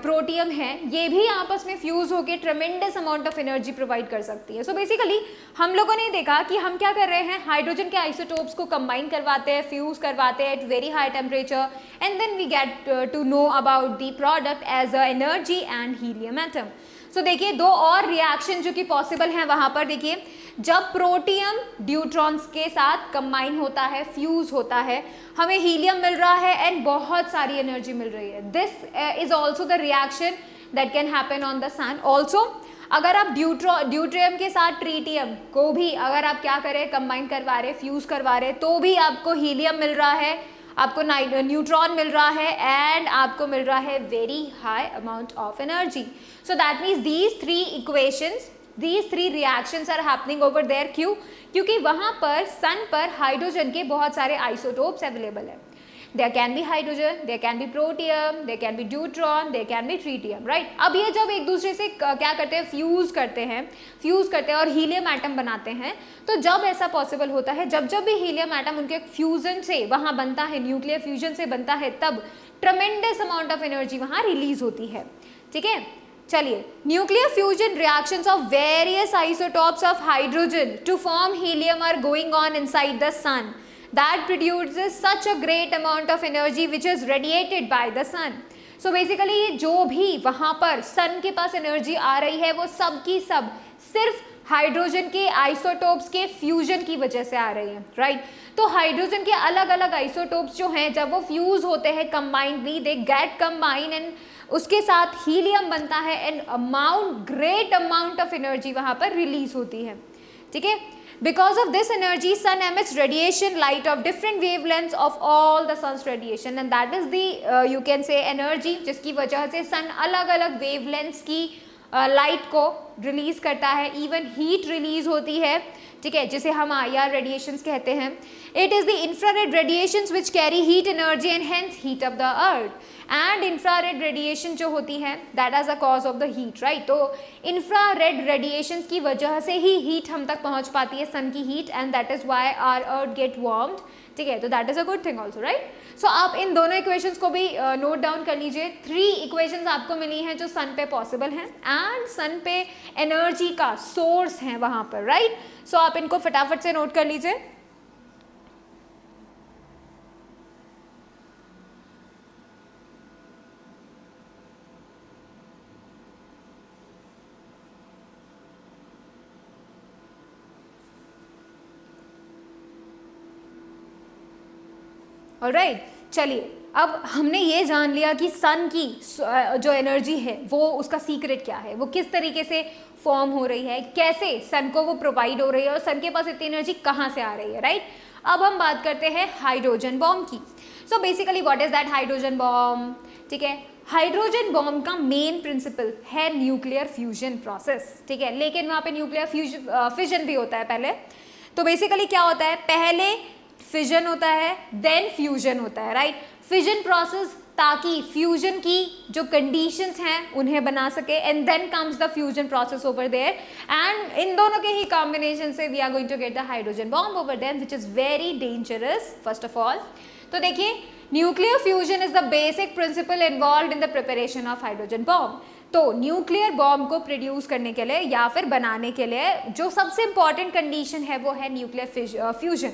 [SPEAKER 1] प्रोटियम है ये भी आपस में फ्यूज होकर ट्रेमेंडस अमाउंट ऑफ एनर्जी प्रोवाइड कर सकती है। सो बेसिकली हम लोगों ने देखा कि हम क्या कर रहे हैं, हाइड्रोजन के आइसोटोप्स को कंबाइन करवाते हैं, फ्यूज करवाते हैं at very high temperature and then we get to know about the product as a energy and helium atom. So देखिए दो और रिएक्शन जो कि पॉसिबल हैं वहाँ पर, देखिए जब प्रोटियम ड्यूट्रॉन्स के साथ कंबाइन होता है, फ्यूज होता है, हमें हीलियम मिल रहा है एंड बहुत सारी एनर्जी मिल रही है। This is also the reaction that can happen on the sun. Also अगर आप ड्यूट्रियम के साथ ट्रीटियम को भी अगर आप क्या करें, कंबाइन करवा रहे, फ्यूज करवा रहे, तो भी आपको हीलियम मिल रहा है, आपको न्यूट्रॉन मिल रहा है एंड आपको मिल रहा है very high amount of energy. So that means these three equations, these three reactions are happening over there। क्यों? क्योंकि वहाँ पर सन पर हाइड्रोजन के बहुत सारे आइसोटोप्स अवेलेबल है। There can be hydrogen, there can be protium, there can be deuteron, there can be tritium, right? अब ये जब एक दूसरे से क्या करते हैं, फ्यूज करते हैं और हीलियम एटम बनाते हैं, तो जब ऐसा पॉसिबल होता है, जब भी हीलियम एटम उनके फ्यूजन से वहाँ बनता है, न्यूक्लियर फ्यूजन से बनता है, तब ट्रमेंडस अमाउंट ऑफ एनर्जी वहाँ रिलीज होती है, ठीक है। चलिए, nuclear fusion reactions of various isotopes of hydrogen to form helium are going on inside the sun that produces such a great amount of energy which is radiated by the sun. So basically ये जो भी वहाँ पर सन के पास energy आ रही है वो सब की सब सिर्फ हाइड्रोजन के आइसोटोप्स के फ्यूजन की वजह से आ रही है, राइट? तो हाइड्रोजन के अलग अलग आइसोटोप्स जो हैं जब वो फ्यूज होते हैं combinedly, they get combine and उसके साथ हीलियम बनता है and great amount of energy वहाँ पर रिलीज होती है, ठीक है? Because of this energy, sun emits radiation light of different wavelengths of all the sun's radiation, and that is the you can say energy जिसकी वजह से sun अलग अलग wavelengths की लाइट को रिलीज करता है, इवन हीट रिलीज होती है, ठीक है, जिसे हम IR रेडिएशंस कहते हैं. It is the infrared radiations which carry heat energy and hence heat up the earth. And infrared radiation जो होती है that as a cause of the heat, right? तो इंफ्रारेड रेडिएशंस की वजह से ही हीट हम तक पहुंच पाती है, सन की heat, and that is why our earth get warmed, ठीक है? तो that is a good thing also, right? So आप इन दोनों इक्वेशंस को भी नोट डाउन कर लीजिए. 3 इक्वेशंस आपको मिली हैं जो सन पे पॉसिबल हैं एंड सन पे एनर्जी का सोर्स है वहां पर, राइट? सो आप इनको फटाफट से नोट कर लीजिए. ऑलराइट, चलिए अब हमने ये जान लिया कि सन की जो एनर्जी है वो उसका सीक्रेट क्या है, वो किस तरीके से फॉर्म हो रही है, कैसे सन को वो प्रोवाइड हो रही है और सन के पास इतनी एनर्जी कहाँ से आ रही है, राइट? अब हम बात करते हैं हाइड्रोजन बॉम्ब की. So basically what is that hydrogen bomb, ठीक है? हाइड्रोजन बॉम्ब का मेन प्रिंसिपल है न्यूक्लियर फ्यूजन प्रोसेस, ठीक है? लेकिन वहाँ पे न्यूक्लियर फिजन भी होता है पहले. तो बेसिकली क्या होता है, पहले फिजन होता है देन फ्यूजन होता है, राइट? फिजन प्रोसेस ताकि फ्यूजन की जो कंडीशंस हैं उन्हें बना सके, and then comes the fusion process over there, and इन दोनों के ही कॉम्बिनेशन से we are going to get the hydrogen bomb over there which is very dangerous first of all. तो देखिए, nuclear fusion is the basic principle involve in the preparation of hydrogen bomb. तो nuclear bomb को produce करने के लिए या फिर बनाने के लिए जो सबसे इंपॉर्टेंट कंडीशन है वो है nuclear fusion.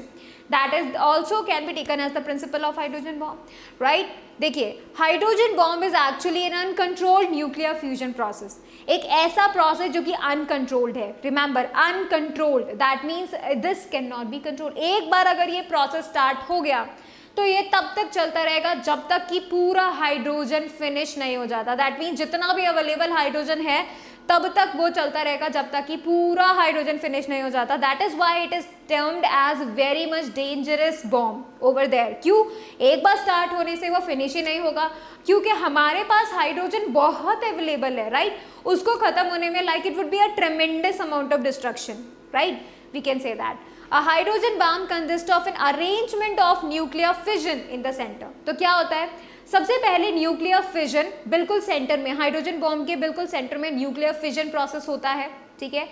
[SPEAKER 1] That is also can be taken as the principle of hydrogen bomb, right? देखिए, hydrogen bomb is actually an uncontrolled nuclear fusion process. एक ऐसा प्रोसेस जो कि अनकंट्रोल्ड है. Remember, uncontrolled, that means this can not be controlled. एक बार अगर ये प्रोसेस स्टार्ट हो गया तो ये तब तक चलता रहेगा जब तक कि पूरा हाइड्रोजन फिनिश नहीं हो जाता. दैट मीन्स जितना भी अवेलेबल हाइड्रोजन है तब तक वो चलता रहेगा जब तक कि पूरा हाइड्रोजन फिनिश नहीं हो जाता. That is why it is termed as very much dangerous bomb over there. क्यों? एक बार स्टार्ट होने से वो फिनिश ही नहीं होगा, क्योंकि हमारे पास हाइड्रोजन बहुत अवेलेबल है, राइट? उसको खत्म होने में like it would be a tremendous amount of destruction, right? We can say that. A hydrogen bomb consists of an arrangement of nuclear fission in the center. तो क्या होता है, सबसे पहले न्यूक्लियर फिजन बिल्कुल सेंटर में, हाइड्रोजन बॉम्ब के बिल्कुल सेंटर में न्यूक्लियर फिजन प्रोसेस होता है, ठीक है?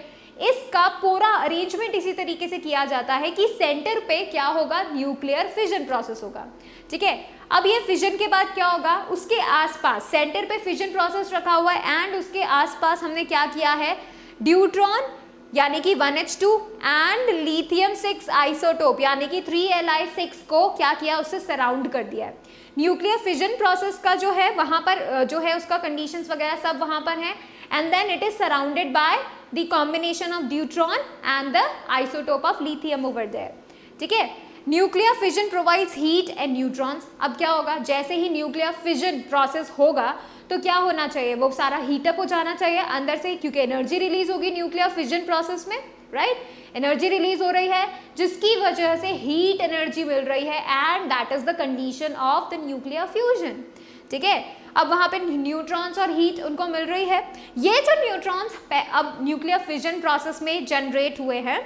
[SPEAKER 1] इसका पूरा अरेंजमेंट इसी तरीके से किया जाता है कि सेंटर पे क्या होगा, न्यूक्लियर फिजन प्रोसेस होगा, ठीक है? अब ये फिजन के बाद क्या होगा, उसके आसपास सेंटर पे फिजन प्रोसेस रखा हुआ है एंड उसके आसपास हमने क्या किया है, ड्यूट्रॉन यानी कि 1H2 एंड लिथियम 6 आइसोटोप यानी कि 3Li6 को क्या किया, उससे सराउंड कर दिया है. न्यूक्लियर फिजन प्रोसेस का जो है वहाँ पर जो है उसका कंडीशंस वगैरह सब वहाँ पर है, and then it is surrounded by the combination of deuteron and the isotope of lithium over there, ठीक है? Nuclear fission provides heat and neutrons. अब क्या होगा, जैसे ही न्यूक्लियर फिजन प्रोसेस होगा तो क्या होना चाहिए, वो सारा हीटअप हो जाना चाहिए अंदर से, क्योंकि एनर्जी रिलीज होगी न्यूक्लियर फिजन प्रोसेस में, राइट? एनर्जी रिलीज हो रही है जिसकी वजह से हीट एनर्जी मिल रही है, and that is the condition of the nuclear fusion, ठीक है? अब वहाँ पे न्यूट्रॉन्स और हीट उनको मिल रही है. ये जो न्यूट्रॉन्स अब न्यूक्लियर फिजन प्रोसेस में जनरेट हुए हैं,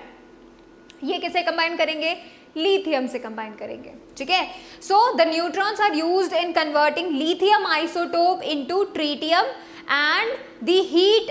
[SPEAKER 1] ये किसे कंबाइन करेंगे, लिथियम से कंबाइन करेंगे, ठीक है? So the neutrons are used in converting lithium isotope into tritium and the heat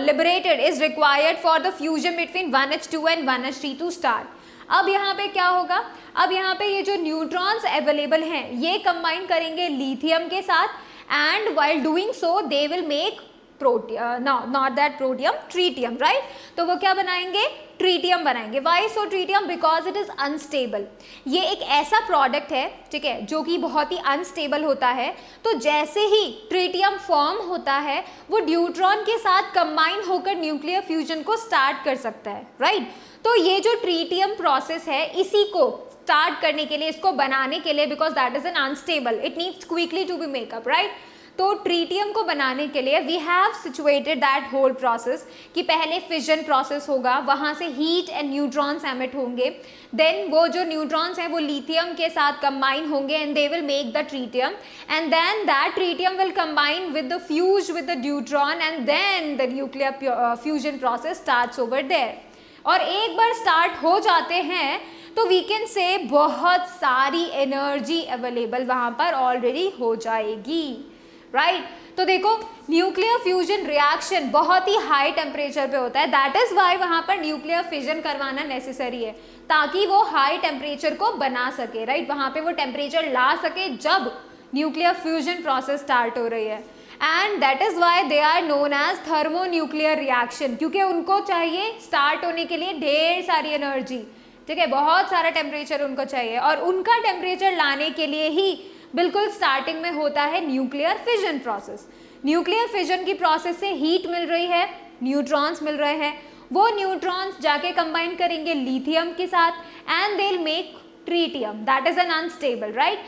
[SPEAKER 1] liberated is required for the fusion between 1H2 and 1H3 to start. अब यहाँ पे क्या होगा, अब यहाँ पे ये जो न्यूट्रॉन्स अवेलेबल हैं ये कंबाइन करेंगे लिथियम के साथ, and while doing so they will make protium, not that protium, tritium, right. तो वो क्या बनाएंगे, ट्रीटियम बनाएंगे। Why so tritium, because it is unstable. ये एक ऐसा प्रोडक्ट है, ठीक है, जो कि बहुत ही अनस्टेबल होता है। तो जैसे ही ट्रीटियम फॉर्म होता है वो ड्यूट्रॉन के साथ कंबाइन होकर न्यूक्लियर फ्यूजन को स्टार्ट कर सकता है, राइट। तो ये जो ट्रीटियम प्रोसेस है, इसी को स्टार्ट करने के लिए, इसको बनाने के लिए, because that is an unstable, it needs quickly to be makeup, right. तो ट्रीटियम को बनाने के लिए we have situated that whole process, कि पहले फिजन प्रोसेस होगा, वहाँ से हीट एंड न्यूट्रॉन्स एमिट होंगे, देन वो जो न्यूट्रॉन्स हैं वो लिथियम के साथ कंबाइन होंगे and they will make the tritium, and then that tritium will combine with the fuse with the deuteron, and then the nuclear fusion process starts over there. और एक बार start हो जाते हैं तो वी कैन से बहुत सारी एनर्जी अवेलेबल वहाँ पर ऑलरेडी हो जाएगी, राइट। तो देखो न्यूक्लियर फ्यूजन रिएक्शन बहुत ही हाई टेम्परेचर पे होता है, दैट इज वाई वहाँ पर न्यूक्लियर फिजन करवाना नेसेसरी है, ताकि वो हाई टेम्परेचर को बना सके, राइट। वहाँ पे वो टेम्परेचर ला सके जब न्यूक्लियर फ्यूजन प्रोसेस स्टार्ट हो रही है, and that is why they are known as thermonuclear reaction, क्योंकि उनको चाहिए स्टार्ट होने के लिए ढेर सारी एनर्जी, ठीक है, बहुत सारा टेम्परेचर उनको चाहिए, और उनका टेम्परेचर लाने के लिए ही बिल्कुल स्टार्टिंग में होता है nuclear fission process. Nuclear fission की प्रोसेस से हीट मिल रही है, न्यूट्रॉन्स मिल रहे हैं, वो न्यूट्रॉन्स जाके कंबाइन करेंगे लिथियम के साथ and they will make tritium, that is an unstable, right.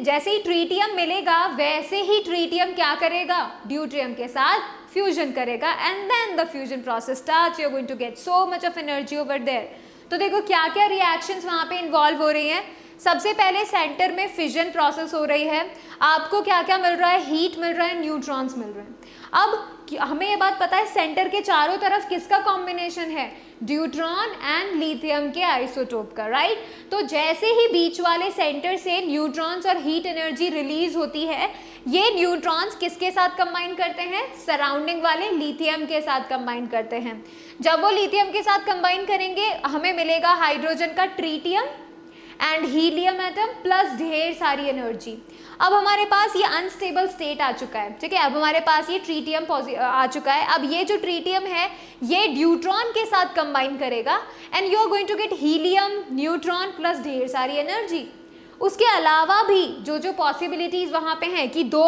[SPEAKER 1] जैसे ही ट्रीटियम मिलेगा वैसे ही ट्रीटियम क्या करेगा, ड्यूट्रियम के साथ फ्यूजन करेगा, and then the fusion process starts, you are going to get so much of energy over there. तो देखो क्या क्या रिएक्शंस वहाँ पे इन्वॉल्व हो रही हैं। सबसे पहले सेंटर में फिजन प्रोसेस हो रही है, आपको क्या क्या मिल रहा है, हीट मिल रहा है, न्यूट्रॉन्स मिल रहे हैं। अब हमें ये बात पता है सेंटर के चारों तरफ किसका कॉम्बिनेशन है, ड्यूट्रॉन एंड लिथियम के आइसोटोप का, राइट। तो जैसे ही बीच वाले सेंटर से न्यूट्रॉन्स और हीट एनर्जी रिलीज होती है, ये न्यूट्रॉन्स किसके साथ कंबाइन करते हैं, सराउंडिंग वाले लिथियम के साथ कंबाइन करते हैं। जब वो लिथियम के साथ कंबाइन करेंगे हमें मिलेगा हाइड्रोजन का tritium and helium atom plus ढेर सारी एनर्जी। अब हमारे पास ये अनस्टेबल स्टेट आ चुका है, ठीक है, अब हमारे पास ये ट्रीटियम आ चुका है। अब ये जो ट्रीटियम है ये ड्यूट्रॉन के साथ कंबाइन करेगा and you are going to get helium, neutron plus ढेर सारी एनर्जी। उसके अलावा भी जो जो पॉसिबिलिटीज़ वहाँ पे हैं कि दो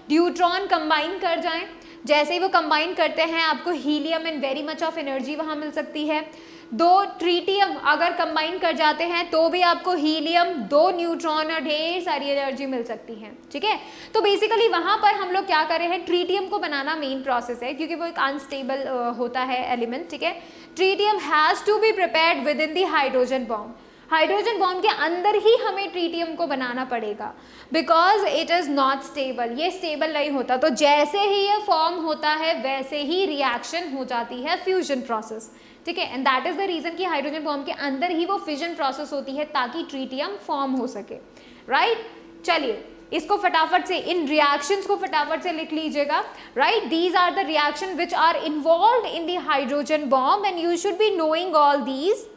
[SPEAKER 1] ड्यूट्रॉन कंबाइन कर जाएं, जैसे ही वो कंबाइन करते हैं आपको helium and very much of energy वहाँ मिल सकती है। दो ट्रीटियम अगर कंबाइन कर जाते हैं तो भी आपको हीलियम, दो न्यूट्रॉन और ढेर सारी एनर्जी मिल सकती है, ठीक है। तो बेसिकली वहाँ पर हम लोग क्या कर रहे हैं, ट्रीटियम को बनाना मेन प्रोसेस है, क्योंकि वो एक अनस्टेबल होता है एलिमेंट, ठीक है। Tritium has to be prepared with in the hydrogen bomb, hydrogen bomb के अंदर ही हमें ट्रीटियम को बनाना पड़ेगा, because it is not stable, ये स्टेबल नहीं होता। तो जैसे ही ये फॉर्म होता है वैसे ही रिएक्शन हो जाती है फ्यूजन प्रोसेस, ठीक है, and that is the reason कि हाइड्रोजन बॉम्ब के अंदर ही वो फिजन प्रोसेस होती है ताकि ट्रीटियम फॉर्म हो सके, राइट। चलिए इसको फटाफट से, इन रिएक्शंस को फटाफट से लिख लीजिएगा, right. These are the reaction which are involve in the hydrogen bomb and you should be knowing all these.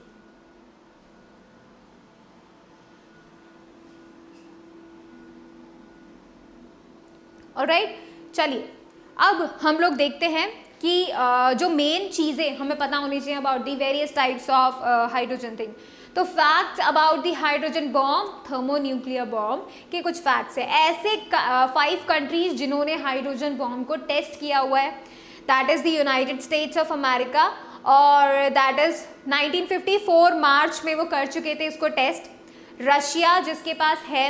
[SPEAKER 1] Alright, चलिए अब हम लोग देखते हैं कि जो मेन चीज़ें हमें पता होनी चाहिए about the various types of hydrogen thing. तो facts about the hydrogen bomb, thermonuclear bomb के कुछ फैक्ट्स है। ऐसे 5 कंट्रीज जिन्होंने हाइड्रोजन बॉम्ब को टेस्ट किया हुआ है, that is the United states of America, और दैट इज़ 1954 मार्च में वो कर चुके थे इसको टेस्ट। रशिया जिसके पास है,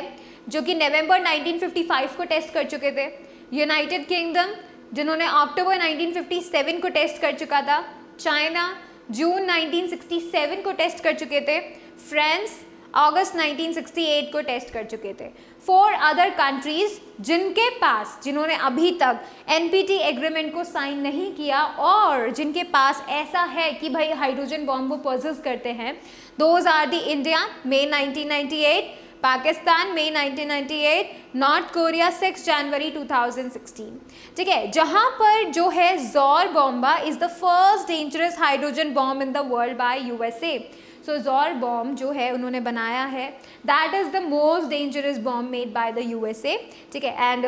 [SPEAKER 1] जो कि नवंबर 1955 को टेस्ट कर चुके थे। यूनाइटेड किंगडम जिन्होंने अक्टूबर 1957 को टेस्ट कर चुका था। चाइना जून 1967 को टेस्ट कर चुके थे। फ्रांस अगस्त 1968 को टेस्ट कर चुके थे। 4 अदर कंट्रीज जिनके पास, जिन्होंने अभी तक NPT एग्रीमेंट को साइन नहीं किया और जिनके पास ऐसा है कि भाई हाइड्रोजन बॉम्ब वो पोजेस करते हैं, those are the India May 1998, Pakistan May 1998, North Korea 6 जनवरी 2016, ठीक है। जहाँ पर जो है Tsar Bomba is the first dangerous hydrogen bomb in the world by USA। So Tsar bomb जो है उन्होंने बनाया है, that is the most dangerous bomb made by the USA, ठीक है। And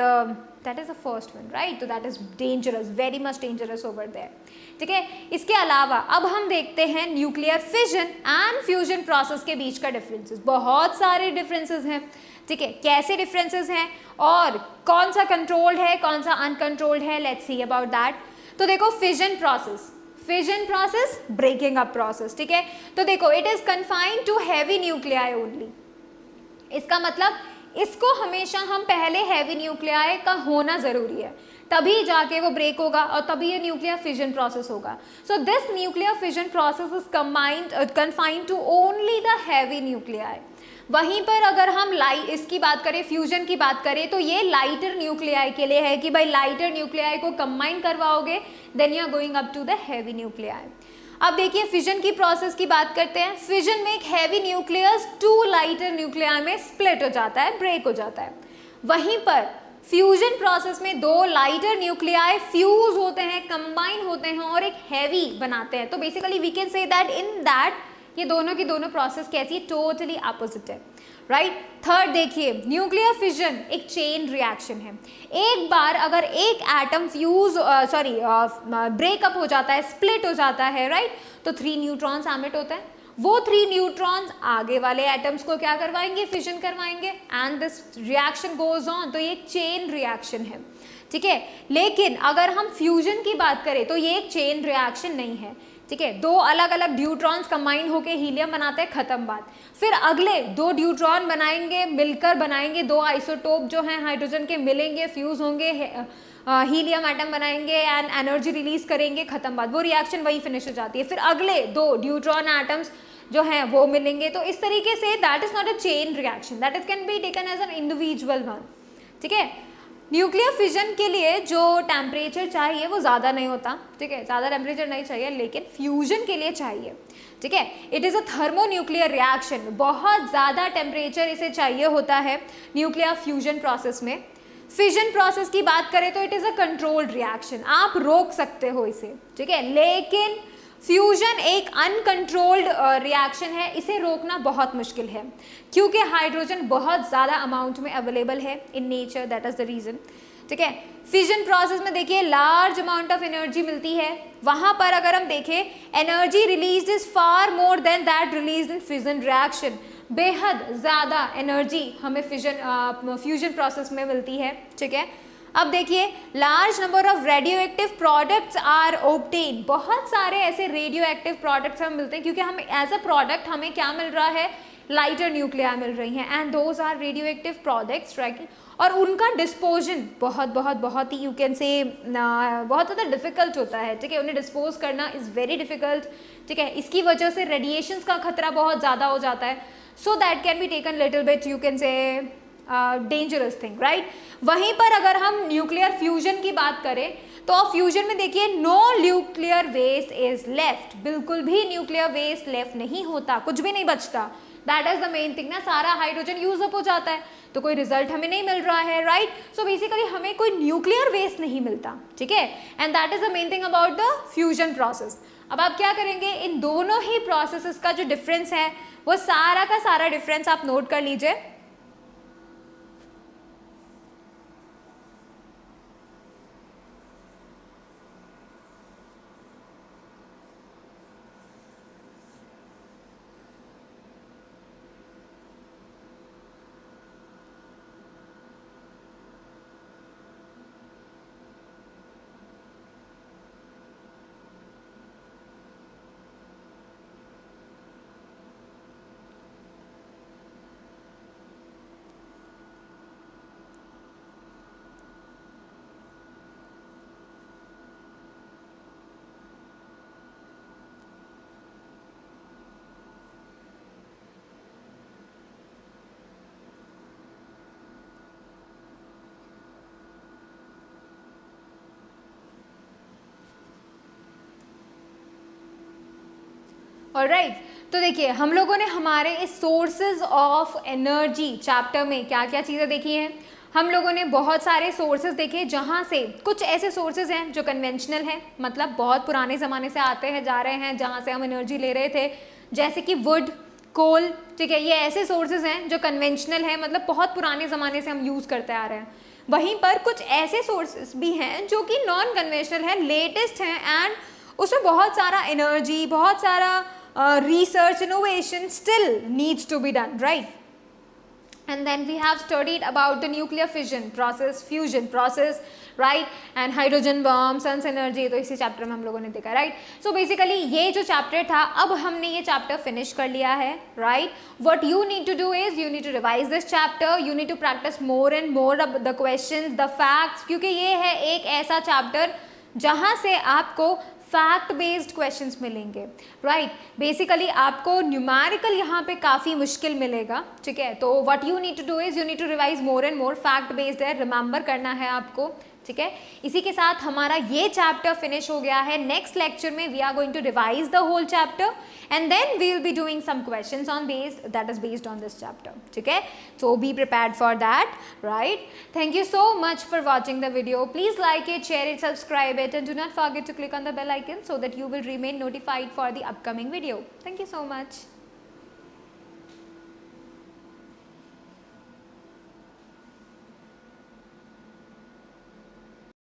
[SPEAKER 1] that is the first one, right? तो that is dangerous, very much dangerous over there, ठीक है। इसके अलावा अब हम देखते हैं nuclear fission and fusion process के बीच का डिफरेंसेस। बहुत सारे डिफरेंसेस हैं, ठीक है। कैसे डिफरेंसेस हैं और कौन सा कंट्रोल्ड है, कौन सा अनकंट्रोल्ड है, लेट्स सी अबाउट दैट। तो देखो fission process breaking up process, ठीक है। तो देखो it is confined to heavy nuclei only. इसका मतलब इसको हमेशा हम पहले हैवी न्यूक्लियाई का होना जरूरी है, तभी जाके वो ब्रेक होगा और तभी ये न्यूक्लियर फिजन प्रोसेस होगा। So this nuclear fission process is confined to only the heavy nuclei. वहीं पर अगर हम इसकी बात करें, फ्यूजन की बात करें, तो ये लाइटर न्यूक्लियाई के लिए है कि भाई लाइटर न्यूक्लियाई को कंबाइन करवाओगे then you are going up to the heavy nuclei. अब देखिए फिजन की प्रोसेस की बात करते हैं। फिजन में एक हैवी न्यूक्लियस 2 लाइटर न्यूक्लियाई में स्प्लिट हो जाता है, ब्रेक हो जाता है। वहीं पर फ्यूजन प्रोसेस में 2 लाइटर न्यूक्लियाई फ्यूज होते हैं, कंबाइन होते हैं और एक हैवी बनाते हैं। तो basically we can say that in that ये दोनों की दोनों प्रोसेस कैसी है, टोटली अपोजिट है, राइट। थर्ड देखिए न्यूक्लियर फिजन एक चेन रिएक्शन है। एक बार अगर एक एटम ब्रेकअप हो जाता है, स्प्लिट हो जाता है, राइट, तो 3 न्यूट्रॉन्स एमिट होते हैं। वो 3 न्यूट्रॉन्स आगे वाले एटम्स को क्या करवाएंगे, फिजन करवाएंगे and this reaction goes on. तो ये एक चेन रिएक्शन है, ठीक है। लेकिन अगर हम फ्यूजन की बात करें तो ये एक चेन रिएक्शन नहीं है, ठीक है। 2 अलग अलग ड्यूट्रॉन्स कंबाइन होकर हीलियम बनाते हैं, खत्म बात। फिर अगले 2 ड्यूट्रॉन बनाएंगे, मिलकर बनाएंगे 2 आइसोटोप जो हैं हाइड्रोजन के, मिलेंगे, फ्यूज होंगे, हीलियम एटम बनाएंगे एंड एनर्जी रिलीज करेंगे, खत्म बात। वो रिएक्शन वही फिनिश हो जाती है। फिर अगले 2 ड्यूट्रॉन एटम्स जो हैं वो मिलेंगे। तो इस तरीके से that is not a chain reaction, that is can be taken as an individual one, ठीक है। न्यूक्लियर फिजन के लिए जो टेम्परेचर चाहिए वो ज़्यादा नहीं होता, ठीक है, ज़्यादा टेम्परेचर नहीं चाहिए, लेकिन फ्यूजन के लिए चाहिए, ठीक है। It is a thermonuclear reaction, बहुत ज़्यादा टेम्परेचर इसे चाहिए होता है न्यूक्लियर फ्यूजन प्रोसेस में। फिजन प्रोसेस की बात करें तो it is a controlled reaction, आप रोक सकते हो इसे, ठीक है। लेकिन फ्यूजन एक अनकंट्रोल्ड रिएक्शन है, इसे रोकना बहुत मुश्किल है क्योंकि हाइड्रोजन बहुत ज़्यादा अमाउंट में अवेलेबल है in nature, that is the reason, ठीक है। फिजन प्रोसेस में देखिए लार्ज अमाउंट ऑफ एनर्जी मिलती है। वहाँ पर अगर हम देखें energy release is far more than that release in fission reaction, बेहद ज़्यादा एनर्जी हमें फ्यूजन प्रोसेस में मिलती है, ठीक है। अब देखिए large number of radio active products are obtain, बहुत सारे ऐसे रेडियो एक्टिव प्रोडक्ट्स हमें मिलते हैं क्योंकि हम एज अ प्रोडक्ट हमें क्या मिल रहा है, लाइटर न्यूक्लियाई मिल रही हैं and those are radio active products, right. और उनका डिस्पोजन बहुत ही यू कैन से बहुत ज़्यादा डिफिकल्ट होता है, ठीक है। उन्हें डिस्पोज करना इज़ वेरी डिफिकल्ट, ठीक है। इसकी वजह से रेडिएशंस का खतरा बहुत ज़्यादा हो जाता है, so that can be taken little bit you can से डेंजरस थिंग, राइट। वहीं पर अगर हम न्यूक्लियर फ्यूजन की बात करें तो फ्यूजन में देखिए no nuclear waste is left, बिल्कुल भी न्यूक्लियर वेस्ट लेफ्ट नहीं होता, कुछ भी नहीं बचता, that is the main thing ना, सारा हाइड्रोजन यूज अप हो जाता है तो कोई रिजल्ट हमें नहीं मिल रहा है, राइट। सो बेसिकली हमें कोई न्यूक्लियर वेस्ट नहीं मिलता, ठीक है, and that is the main thing about the fusion process. अब आप क्या करेंगे, इन दोनों ही प्रोसेसेस का जो डिफरेंस है वो सारा का सारा डिफरेंस आप नोट कर लीजिए। ऑलराइट, तो देखिए हम लोगों ने हमारे इस सोर्सेज ऑफ एनर्जी चैप्टर में क्या क्या चीज़ें देखी हैं। हम लोगों ने बहुत सारे सोर्सेज देखे जहाँ से कुछ ऐसे सोर्सेज हैं जो कन्वेंशनल हैं, मतलब बहुत पुराने ज़माने से आते हैं जा रहे हैं जहाँ से हम एनर्जी ले रहे थे, जैसे कि वुड, कोल, ठीक है, ये ऐसे सोर्सेज हैं जो कन्वेंशनल हैं, मतलब बहुत पुराने ज़माने से हम यूज़ करते आ रहे हैं। वहीं पर कुछ ऐसे सोर्सेस भी हैं जो कि नॉन कन्वेंशनल है, लेटेस्ट हैं, एंड उसमें बहुत सारा एनर्जी, बहुत सारा research innovation still needs to be done, right? And then we have studied about the nuclear fission process, fusion process, right? And hydrogen bomb, sun's energy, तो इसी chapter में हम लोगों ने देखा, right? So basically ये जो चैप्टर था, अब हमने ये चैप्टर फिनिश कर लिया है, right? What you need to do is you need to revise this chapter, you need to practice more and more of the questions, the facts, क्योंकि ये है एक ऐसा चैप्टर जहाँ से आपको फैक्ट बेस्ड क्वेश्चंस मिलेंगे, राइट? बेसिकली आपको न्यूमेरिकल यहाँ पे काफ़ी मुश्किल मिलेगा, ठीक है? तो what you need to do is you need to revise more and more, fact based है, रिमेंबर करना है आपको, ठीक है? इसी के साथ हमारा ये चैप्टर फिनिश हो गया है. नेक्स्ट लेक्चर में we are going to revise the whole chapter and then we will be doing some questions on based that is based on this chapter, ठीक है? So be prepared for that, right? Thank you so much for watching the video. Please like it, share it, subscribe it, and do not forget to click on the bell icon so that you will remain notified for the upcoming video. Thank you so much.